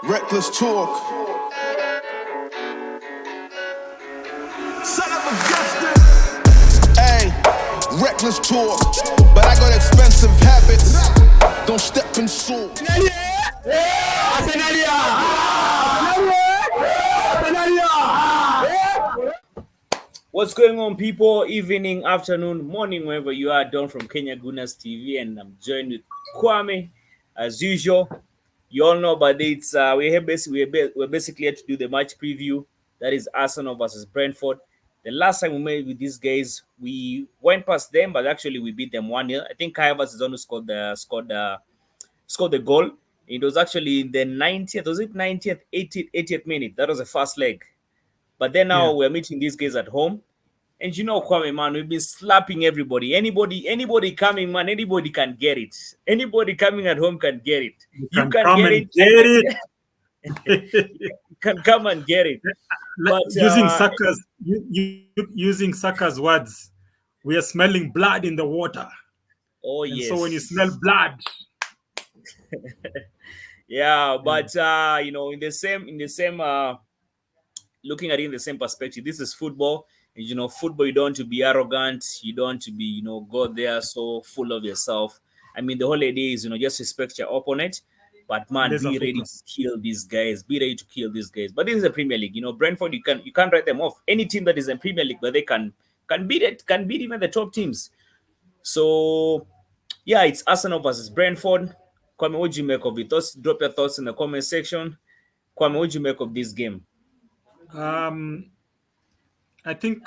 Reckless talk. Son of a Gustin. Hey, reckless talk. But I got expensive habits. Don't step in salt. What's going on, people? Evening, afternoon, morning, wherever you are. Don from Kenya Gunners TV, and I'm joined with Kwame as usual. You all know about it. We're basically here to do the match preview. That is Arsenal versus Brentford. The last time we met with these guys, we went past them, but actually we beat them 1-0. I think Kai Havertz is the one who scored the goal. It was actually in the 90th, was it 90th, 80th minute? That was the first leg. But then now we're meeting these guys at home. And you know, Kwame, man, we've been slapping everybody. Anybody coming, man, anybody can get it. Anybody coming at home can get it. You can come and get it. You can come and get it. But using Saka's words, we are smelling blood in the water. Oh, and yes. So when you smell blood. Yeah, but in the same looking at it in the same perspective, this is football. And, football, you don't want to be arrogant. You don't want to be, go there so full of yourself. I mean, the whole idea is, just respect your opponent. But, man, be ready to kill these guys. Be ready to kill these guys. But this is the Premier League. Brentford, you can't write them off. Any team that is in Premier League, but they can beat it, can beat even the top teams. So, yeah, it's Arsenal versus Brentford. Kwame, what do you make of it? Drop your thoughts in the comment section. Kwame, what do you make of this game? I think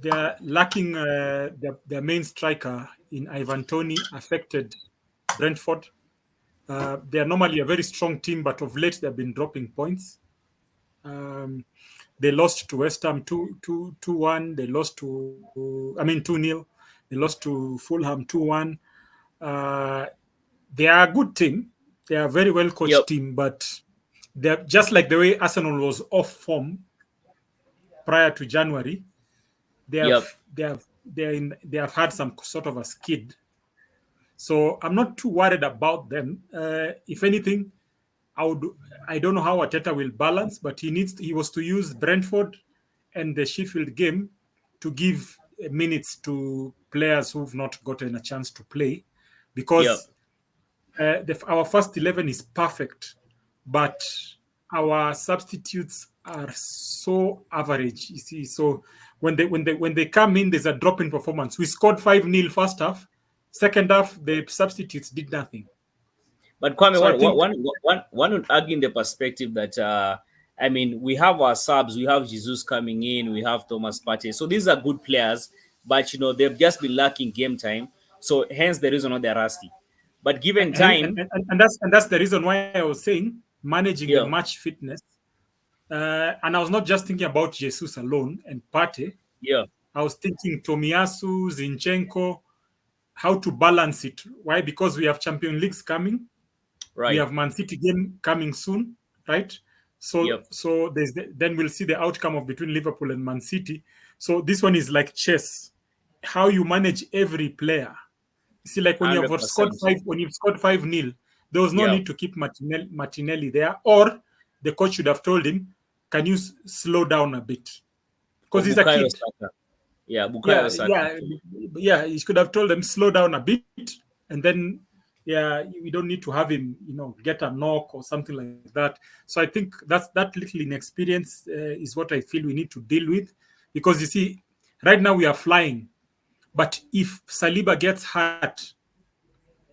they're lacking their main striker in Ivan Toney affected Brentford. They are normally a very strong team, but of late they've been dropping points. They lost to West Ham 2-1. They lost 2-0. They lost to Fulham 2-1. They are a good team. They are a very well coached team, but they're just like the way Arsenal was off form prior to January. They have had some sort of a skid. So I'm not too worried about them. If anything, I don't know how Arteta will balance, but he was to use Brentford and the Sheffield game to give minutes to players who've not gotten a chance to play, because our first 11 is perfect, but our substitutes are so average. You see, so when they come in, there's a drop in performance. We scored 5-0 first half. Second half, the substitutes did nothing. But Kwame, so one would argue in the perspective that we have our subs, we have Jesus coming in, we have Thomas Partey. So these are good players, but they've just been lacking game time. So hence the reason why they're rusty. But given time, and that's the reason why I was saying managing the match fitness. And I was not just thinking about Jesus alone and Partey. Yeah, I was thinking Tomiyasu, Zinchenko, how to balance it. Why? Because we have Champions Leagues coming. Right. We have Man City game coming soon, right? So then we'll see the outcome of between Liverpool and Man City. So this one is like chess. How you manage every player. See, like when you've scored 5-0, there was no need to keep Martinelli there, or the coach should have told him, "Can you slow down a bit?" Because he's a kid. He should have told them slow down a bit, and then we don't need to have him, get a knock or something like that. So I think that little inexperience is what I feel we need to deal with, because you see, right now we are flying, but if Saliba gets hurt,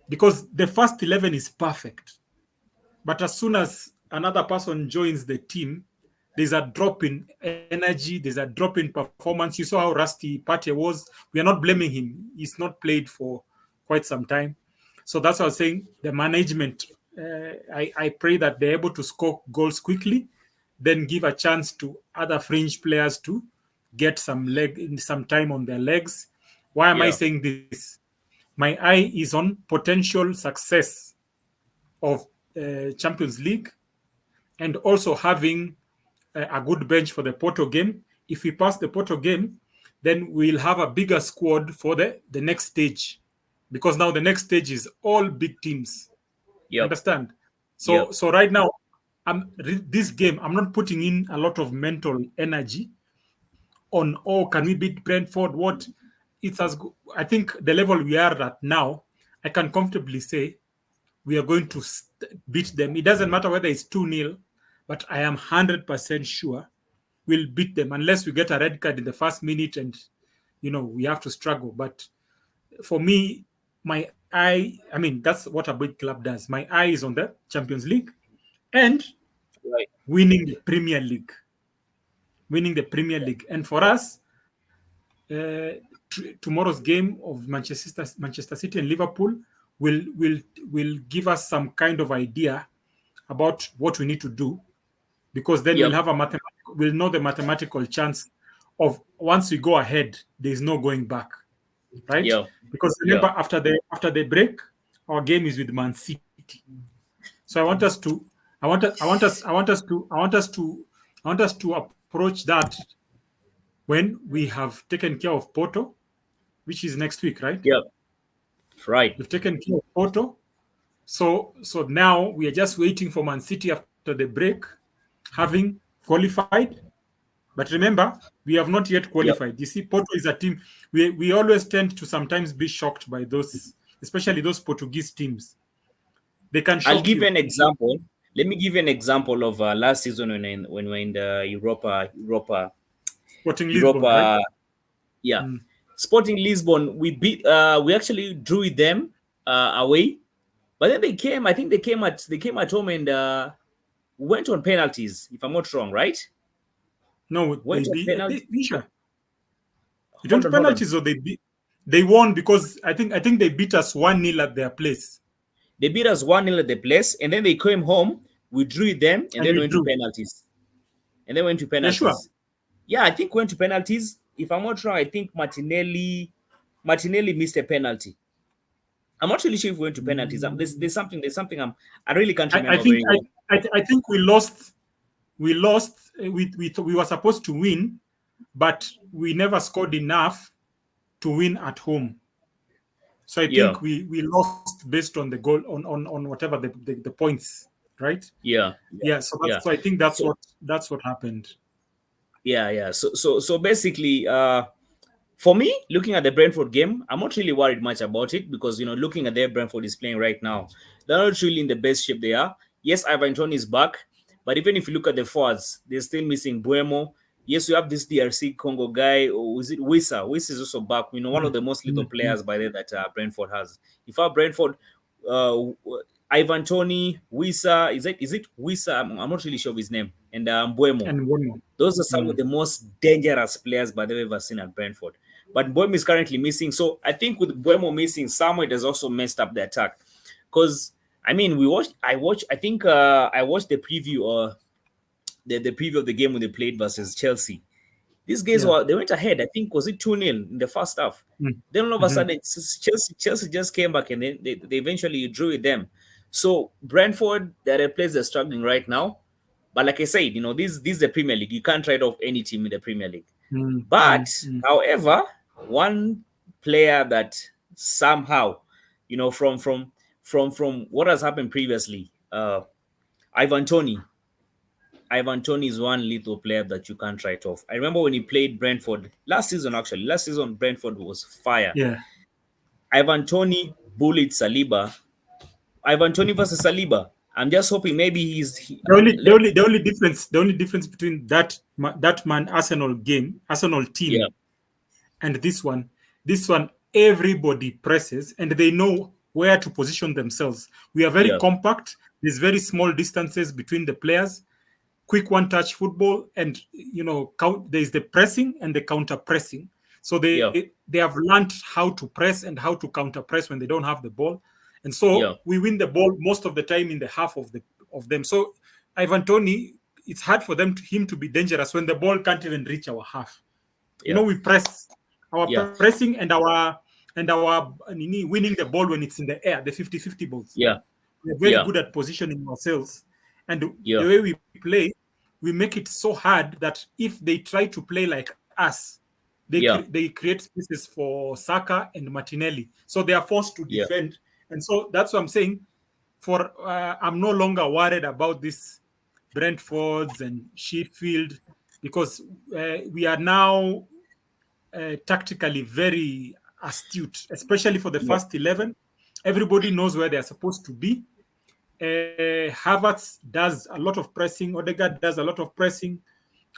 because the first 11 is perfect, but as soon as another person joins the team, there's a drop in energy, there's a drop in performance. You saw how rusty Partey was. We are not blaming him. He's not played for quite some time. So that's what I was saying. The management, I pray that they're able to score goals quickly, then give a chance to other fringe players to get some time on their legs. Why am I saying this? My eye is on potential success of Champions League, and also having a good bench for the Porto game. If we pass the Porto game, then we'll have a bigger squad for the next stage, because now the next stage is all big teams. Understand? So right now, this game, I'm not putting in a lot of mental energy on, oh, can we beat Brentford? What? It's as I think the level we are at now, I can comfortably say we are going to beat them. It doesn't matter whether it's 2-0, but I am 100% sure we'll beat them unless we get a red card in the first minute and, we have to struggle. But for me, my eye, I mean, that's what a big club does. My eye is on the Champions League and Right. winning the Premier League. Winning the Premier League. And for us, tomorrow's game of Manchester City and Liverpool will give us some kind of idea about what we need to do, because then we'll have we'll know the mathematical chance of once we go ahead, there's no going back, right? Yeah. Because remember, after the break, our game is with Man City. So I want us to approach that when we have taken care of Porto, which is next week, right? Yeah. Right. We've taken care of Porto. So now we are just waiting for Man City after the break, having qualified. But remember, we have not yet qualified. You see, Porto is a team. We always tend to sometimes be shocked by those, especially those Portuguese teams. They can shock I'll give you. you an example. Let me give you an example of last season when we're in the Europa. Sporting Lisbon, right? Yeah. Sporting Lisbon, we actually drew with them away, but then they came at home and went on penalties, if I'm not wrong, right? No, Went on penalties. They don't penalties, or they won because I think they beat us 1-0 at their place. They beat us 1-0 at the place, and then they came home, we drew with them, and then went to penalties. Yeah, sure. Yeah, I think went to penalties. If I'm not wrong, I think Martinelli missed a penalty. I'm not really sure if we went to penalties. There's something I really can't remember very well. I think we lost. We were supposed to win, but we never scored enough to win at home. So I think we lost based on the goal on whatever the points, right? Yeah. So I think that's what happened. Yeah. So basically, for me, looking at the Brentford game, I'm not really worried much about it because looking at their Brentford is playing right now, they're not really in the best shape they are. Yes, Ivan Toney is back, but even if you look at the forwards, they're still missing Buemo. Yes, you have this DRC Congo guy, or is it Wissa? Wissa is also back. One of the most little players by there that Brentford has. If our Brentford, Ivan Toney, Wissa, is it Wissa? I'm not really sure of his name. And Buemo. Those are some of the most dangerous players by the way ever seen at Brentford. But Buemo is currently missing. So I think with Buemo missing, somewhere it has also messed up the attack. Because I watched the preview or the preview of the game when they played versus Chelsea. These guys they went ahead. I think was it 2-0 in the first half. Then all of a sudden Chelsea just came back and then they eventually drew with them. So Brentford, they're a place they're struggling right now. But like I said, this is the Premier League. You can't write off any team in the Premier League. But however, one player that somehow, from what has happened previously, Ivan Toney is one little player that you can't write off. I remember when he played Brentford last season, Brentford was fire. Yeah. Ivan Toney bullied Saliba. Ivan Toney versus Saliba. I'm just hoping maybe the only difference between that man Arsenal team and this one everybody presses and they know where to position themselves. We are very compact. There's very small distances between the players. Quick one-touch football, and there's the pressing and the counter-pressing. So they have learned how to press and how to counter-press when they don't have the ball, and so we win the ball most of the time in the half of them. So Ivan Toney, it's hard for him to be dangerous when the ball can't even reach our half. We press our pressing and our winning the ball when it's in the air, the 50-50 balls. We're very good at positioning ourselves. And the way we play, we make it so hard that if they try to play like us, they create spaces for Saka and Martinelli. So they are forced to defend. And so that's what I'm saying. I'm no longer worried about this Brentfords and Sheffield, because we are now tactically very astute, especially for the first 11. Everybody knows where they're supposed to be. Havertz does a lot of pressing. Odegaard does a lot of pressing.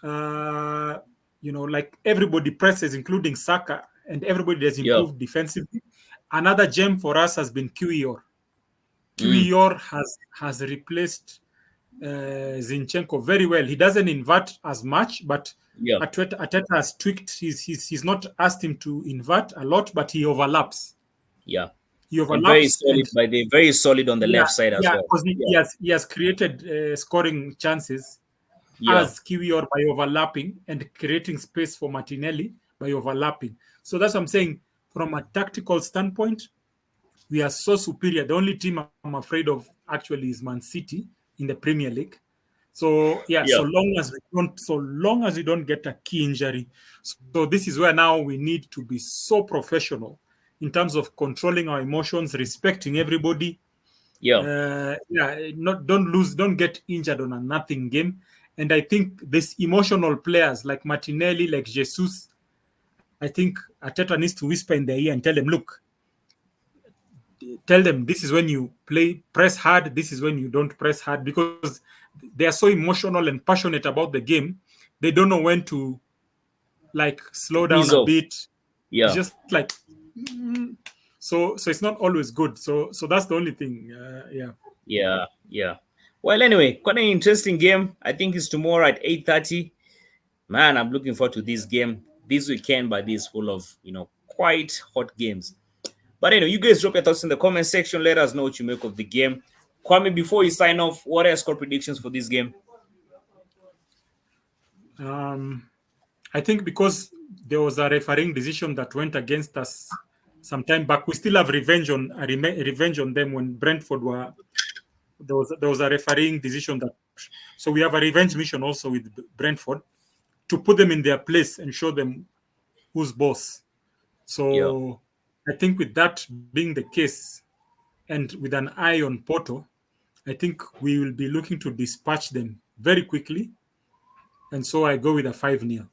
Like everybody presses, including Saka, and everybody has improved defensively. Another gem for us has been Kiwior. Kiwior has replaced Zinchenko very well. He doesn't invert as much, but Arteta has tweaked. He's not asked him to invert a lot, but he overlaps. Yeah. He overlaps. Very solid on the left side as well. Because he has created scoring chances as Kiwior by overlapping and creating space for Martinelli by overlapping. So that's what I'm saying. From a tactical standpoint, we are so superior. The only team I'm afraid of actually is Man City in the Premier League. So so long as we don't get a key injury. So this is where now we need to be so professional in terms of controlling our emotions, respecting everybody. Don't get injured on a nothing game. And I think these emotional players like Martinelli, like Jesus, I think Arteta needs to whisper in their ear and tell them, look, this is when you press hard, this is when you don't press hard, because they are so emotional and passionate about the game. They don't know when to slow down a bit. It's just like so it's not always good. So that's the only thing. Well, anyway, quite an interesting game. I think it's tomorrow at 8:30. Man, I'm looking forward to this game this weekend, but this full of quite hot games. But anyway, you guys drop your thoughts in the comment section. Let us know what you make of the game. Kwame, before you sign off, what are your score predictions for this game? I think because there was a refereeing decision that went against us some time back, we still have revenge on them when Brentford were. There was a refereeing decision so we have a revenge mission also with Brentford to put them in their place and show them who's boss. So I think with that being the case, and with an eye on Porto, I think we will be looking to dispatch them very quickly. And so I go with a 5-0.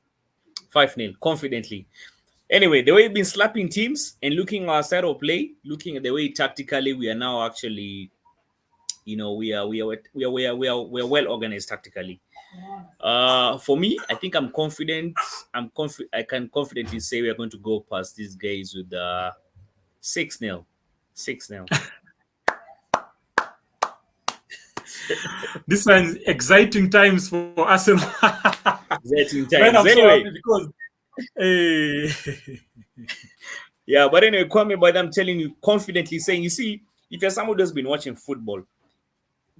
5-0, confidently. Anyway, the way we've been slapping teams and looking at our side of play, looking at the way tactically we are now actually, we are well organized tactically. For me, I think I'm confident. I can confidently say we are going to go past these guys with 6-0. 6-0. This is exciting times for Arsenal. Exciting times. Anyway, because but anyway, Kwame, but I'm telling you, confidently saying, you see, if you're someone who's been watching football,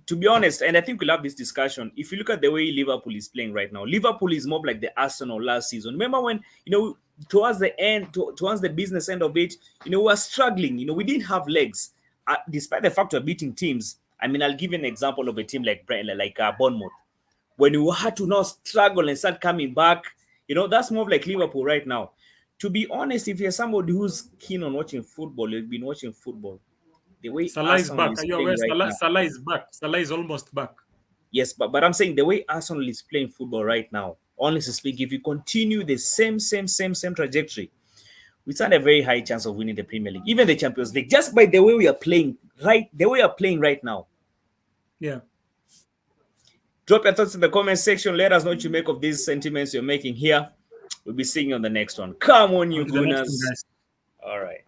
to be honest, and I think we'll have this discussion, if you look at the way Liverpool is playing right now, Liverpool is more like the Arsenal last season. Remember when, towards the end, towards the business end of it, we were struggling. We didn't have legs. Despite the fact we're beating teams, I mean, I'll give you an example of a team like Bournemouth. When you had to now struggle and start coming back, that's more like Liverpool right now. To be honest, if you're somebody who's keen on watching football, you've been watching football, the way Salah is back. Are you aware? Salah is back. Salah is almost back. Yes, but I'm saying the way Arsenal is playing football right now, honestly speaking, if you continue the same trajectory, we stand a very high chance of winning the Premier League, even the Champions League, just by the way we are playing right now. Yeah. Drop your thoughts in the comment section. Let us know what you make of these sentiments you're making here. We'll be seeing you on the next one. Come on, you Gunners. All right.